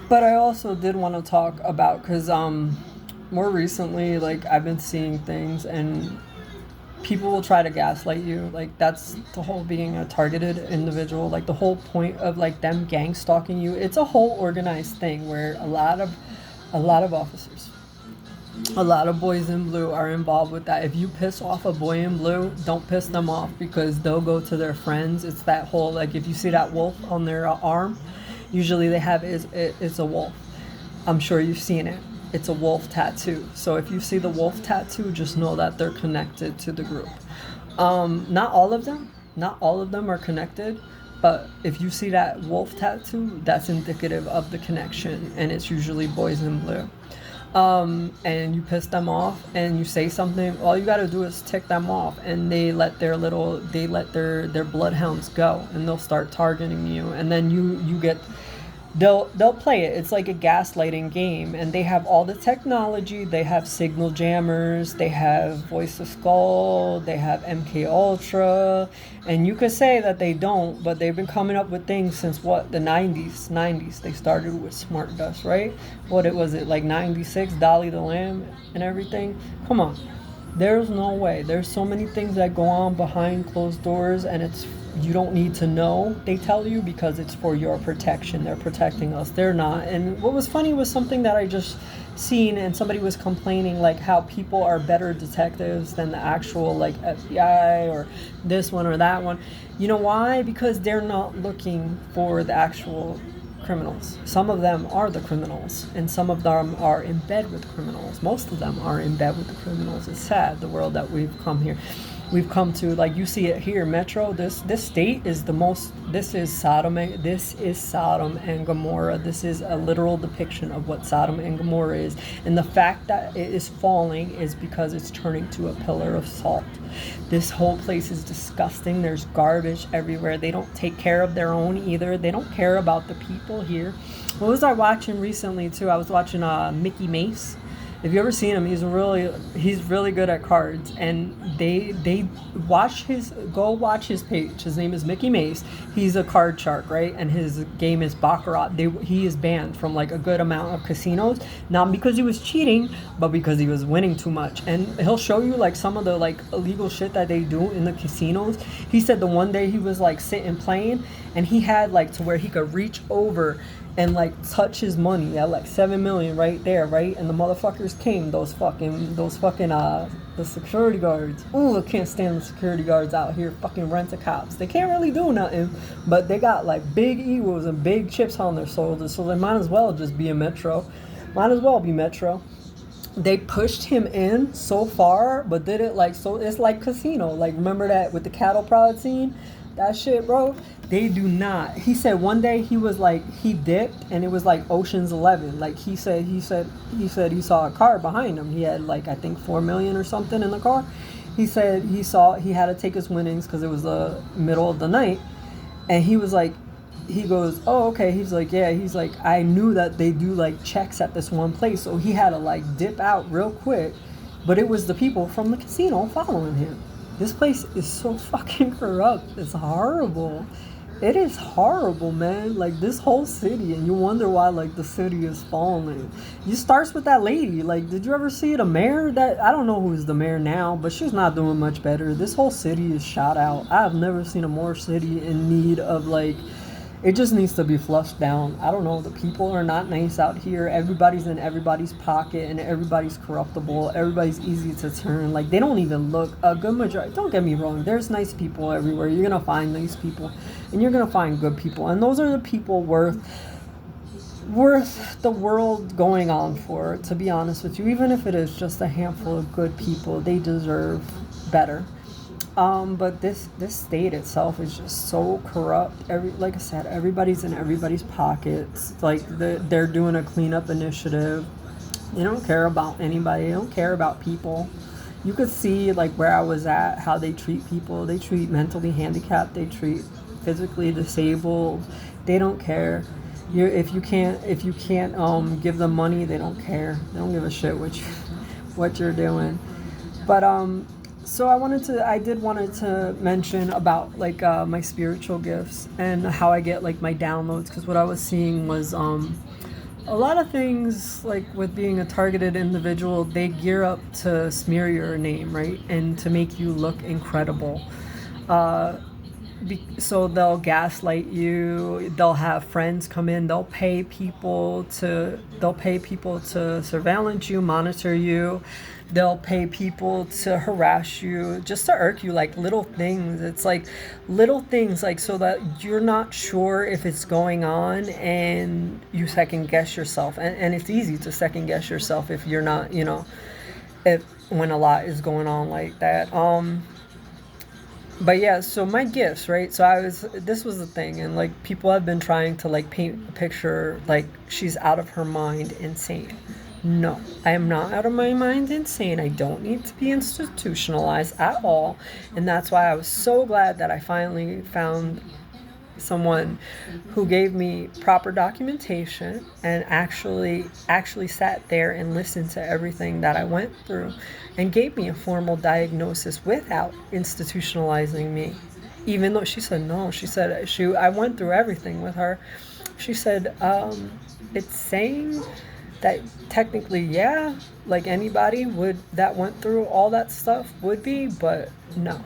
But I also did want to talk about, because more recently, like, I've been seeing things, and people will try to gaslight you. Like, that's the whole being a targeted individual. Like, the whole point of like them gang stalking you. It's a whole organized thing where a lot of officers, a lot of boys in blue are involved with that. If you piss off a boy in blue, don't piss them off, because they'll go to their friends. It's that whole, like, if you see that wolf on their arm, usually they have it's a wolf. I'm sure you've seen it. It's a wolf tattoo. So if you see the wolf tattoo, just know that they're connected to the group. Not all of them. Not all of them are connected. But if you see that wolf tattoo, that's indicative of the connection. And it's usually boys in blue. And you piss them off and you say something, all you gotta do is tick them off, and they let their bloodhounds go, and they'll start targeting you, and then you get, they'll play it. It's like a gaslighting game, and they have all the technology. They have signal jammers, they have voice of skull, they have MK Ultra, and you could say that they don't, but they've been coming up with things since what, the 90s. They started with Smart Dust, right? What it was, it like 96, Dolly the Lamb and everything. Come on, there's no way. There's so many things that go on behind closed doors, and it's, you don't need to know. They tell you because it's for your protection. They're protecting us. They're not. And what was funny was something that I just seen, and somebody was complaining like how people are better detectives than the actual like FBI or this one or that one. You know why? Because they're not looking for the actual criminals. Some of them are the criminals, and some of them are in bed with criminals. Most of them are in bed with the criminals. It's sad, the world that we've come to. Like, you see it here, Metro. This state is the most. This is Sodom and Gomorrah. This is a literal depiction of what Sodom and Gomorrah is, and the fact that it is falling is because it's turning to a pillar of salt. This whole place is disgusting. There's garbage everywhere. They don't take care of their own either. They don't care about the people here. What was I watching recently too? I was watching Mickey Mace. Have you ever seen him? He's really good at cards, and they watch his page. His name is Mickey Mace. He's a card shark, right? And his game is baccarat. He is banned from like a good amount of casinos, not because he was cheating, but because he was winning too much. And he'll show you like some of the like illegal shit that they do in the casinos. He said the one day he was like sitting playing, and he had like to where he could reach over and like touch his money at like 7 million right there, right? And the motherfuckers came, those fucking the security guards. Ooh, I can't stand the security guards out here, fucking rent-a-cops. They can't really do nothing, but they got like big egos and big chips on their shoulders, so they might as well just be a Metro. Might as well be Metro. They pushed him in so far, but did it like, so it's like casino. Like, remember that with the cattle prod scene? That shit, bro. They do not. He said one day he was like, he dipped, and it was like Ocean's 11. Like, he saw a car behind him. He had like, I think 4 million or something in the car. He said he had to take his winnings because it was the middle of the night, and he was like, he goes, oh, okay. He's like, yeah. He's like, I knew that they do like checks at this one place, so he had to like dip out real quick. But it was the people from the casino following him. This place is so fucking corrupt. It's horrible. It is horrible, man. Like, this whole city, and you wonder why like the city is falling. It starts with that lady. Like, did you ever see the mayor? That, I don't know who's the mayor now, but she's not doing much better. This whole city is shot out. I have never seen a more city in need of like, it just needs to be flushed down. I don't know. The people are not nice out here. Everybody's in everybody's pocket, and everybody's corruptible. Everybody's easy to turn. Like, they don't even look. A good majority. Don't get me wrong. There's nice people everywhere. You're gonna find nice people, and you're gonna find good people, and those are the people worth the world going on for. To be honest with you, even if it is just a handful of good people, they deserve better. But this state itself is just so corrupt. Like I said, everybody's in everybody's pockets. Like, they're doing a cleanup initiative. They don't care about anybody. They don't care about people. You could see like where I was at, how they treat people. They treat mentally handicapped. They treat physically disabled. They don't care. If you can't give them money, they don't care. They don't give a shit what you're doing. But so I did wanted to mention about like my spiritual gifts and how I get like my downloads, because what I was seeing was a lot of things, like with being a targeted individual, they gear up to smear your name, right? And to make you look incredible. Uh, so they'll gaslight you. They'll have friends come in. They'll pay people to surveillance you, monitor you. They'll pay people to harass you, just to irk you, like little things. It's like little things, like so that you're not sure if it's going on, and you second guess yourself. And it's easy to second guess yourself if you're not, if when a lot is going on like that. But yeah, so my gifts, right? So this was the thing, and like people have been trying to like paint a picture like she's out of her mind, insane. No, I am not out of my mind insane. I don't need to be institutionalized at all. And that's why I was so glad that I finally found someone who gave me proper documentation and actually sat there and listened to everything that I went through and gave me a formal diagnosis without institutionalizing me. Even though she said no, she said I went through everything with her. She said it's saying that technically, yeah, like anybody would that went through all that stuff would be, but no.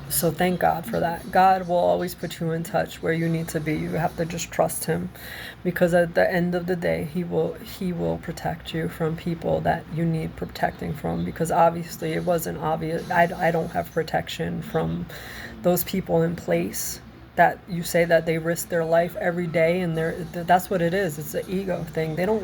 So thank God for that. God will always put you in touch where you need to be. You have to just trust him, because at the end of the day, he will protect you from people that you need protecting from, because obviously it wasn't obvious. I don't have protection from those people in place that you say that they risk their life every day, and that's what it is. It's an ego thing. They don't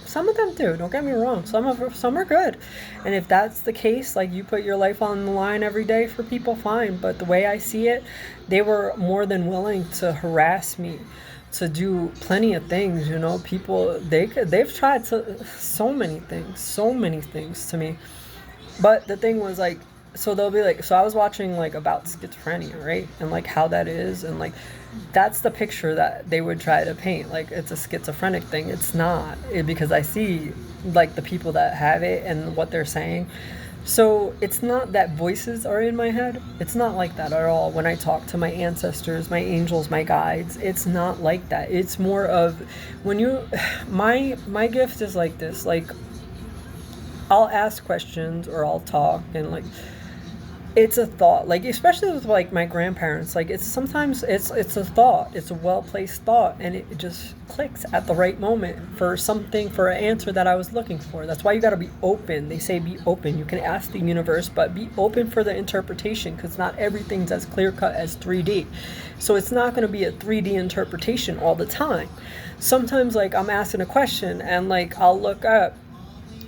some of them do, don't get me wrong. Some are good, and if that's the case, like you put your life on the line every day for people, fine. But the way I see it, they were more than willing to harass me, to do plenty of things. People, they've tried so many things to me. But the thing was, like, so they'll be like, so I was watching like about schizophrenia, right? And like how that is, and like that's the picture that they would try to paint, like it's a schizophrenic thing. It's not, because I see like the people that have it and what they're saying. So it's not that voices are in my head. It's not like that at all. When I talk to my ancestors, my angels, my guides, it's not like that. It's more of when my gift is like this, like I'll ask questions or I'll talk, and like it's a thought, like especially with like my grandparents, like it's sometimes it's a thought, it's a well-placed thought, and it just clicks at the right moment for an answer that I was looking for. That's why you got to be open. They say be open. You can ask the universe, but be open for the interpretation, because not everything's as clear-cut as 3D. So it's not going to be a 3D interpretation all the time. Sometimes like I'm asking a question and like I'll look up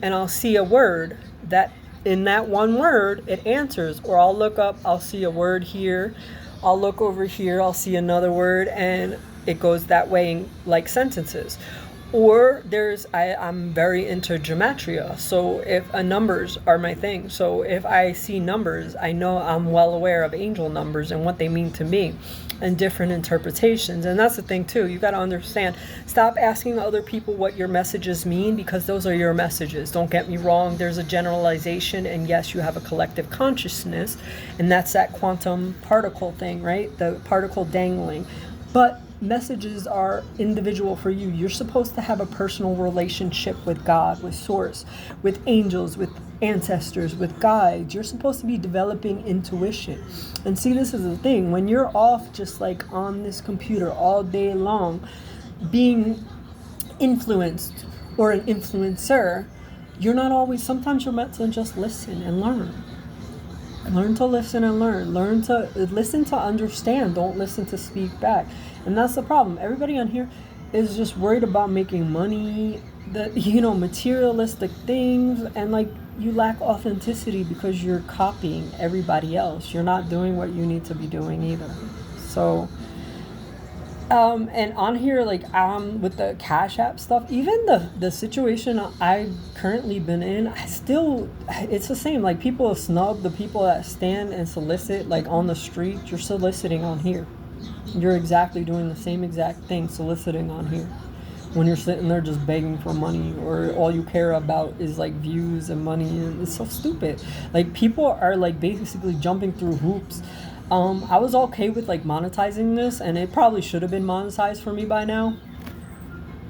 and I'll see a word that in that one word it answers, or I'll look up, I'll see a word here, I'll look over here, I'll see another word, and it goes that way in like sentences. Or I'm very into gematria, so if numbers are my thing. So if I see numbers, I know I'm well aware of angel numbers and what they mean to me, and different interpretations. And that's the thing too, you got to understand, stop asking other people what your messages mean, because those are your messages. Don't get me wrong, there's a generalization, and yes, you have a collective consciousness, and that's that quantum particle thing, right? The particle dangling. But messages are individual for you. You're supposed to have a personal relationship with God, with source, with angels, with ancestors, with guides. You're supposed to be developing intuition. And see, this is the thing, when you're off just like on this computer all day long being influenced or an influencer, you're not always, sometimes you're meant to just listen and learn. Learn to listen and learn to listen to understand. Don't listen to speak back. And that's the problem. Everybody on here is just worried about making money, materialistic things, and like you lack authenticity because you're copying everybody else. You're not doing what you need to be doing either. So and on here, like with the Cash App stuff, even the situation I've currently been in, it's the same. Like people snub the people that stand and solicit, like on the street. You're soliciting on here. You're exactly doing the same exact thing, soliciting on here. When you're sitting there just begging for money, or all you care about is like views and money, and it's so stupid. Like people are like basically jumping through hoops. I was okay with like monetizing this, and it probably should have been monetized for me by now.